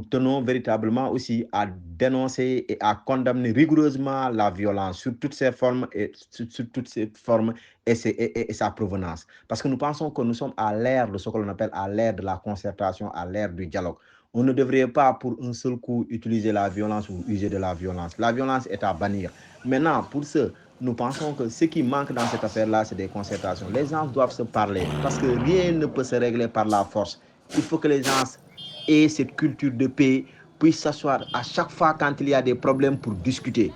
tenons véritablement aussi à dénoncer et à condamner rigoureusement la violence sur toutes ses formes sur toutes ses formes et sa provenance. Parce que nous pensons que nous sommes à l'ère de ce que l'on appelle à l'ère de la concertation, à l'ère du dialogue. On ne devrait pas pour un seul coup utiliser la violence ou user de la violence. La violence est à bannir. Maintenant, pour nous pensons que ce qui manque dans cette affaire-là, c'est des concertations. Les gens doivent se parler parce que rien ne peut se régler par la force. Il faut que les gens aient cette culture de paix, puissent s'asseoir à chaque fois quand il y a des problèmes pour discuter.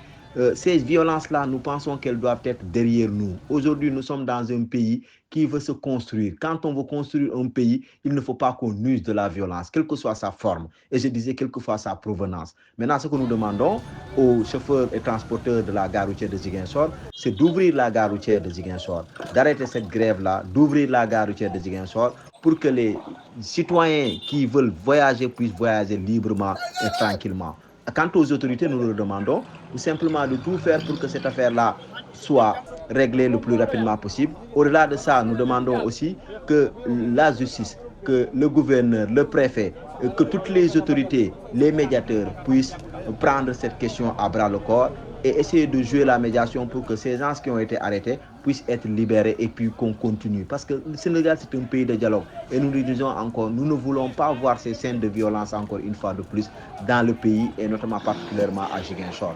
Ces violences-là, nous pensons qu'elles doivent être derrière nous. Aujourd'hui, nous sommes dans un pays qui veut se construire. Quand on veut construire un pays, il ne faut pas qu'on use de la violence, quelle que soit sa forme. Et je disais, quelle que soit sa provenance. Maintenant, ce que nous demandons aux chauffeurs et transporteurs de la gare routière de Ziguinchor, c'est d'ouvrir la gare routière de Ziguinchor, d'arrêter cette grève-là, d'ouvrir la gare routière de Ziguinchor pour que les citoyens qui veulent voyager puissent voyager librement et tranquillement. Quant aux autorités, nous leur demandons tout simplement de tout faire pour que cette affaire-là soit réglée le plus rapidement possible. Au-delà de ça, nous demandons aussi que la justice, que le gouverneur, le préfet, que toutes les autorités, les médiateurs puissent prendre cette question à bras le corps et essayer de jouer la médiation pour que ces gens qui ont été arrêtés puissent être libérés et puis qu'on continue. Parce que le Sénégal, c'est un pays de dialogue. Et nous le disons encore, nous ne voulons pas voir ces scènes de violence encore une fois de plus dans le pays et notamment particulièrement à Ziguinchor.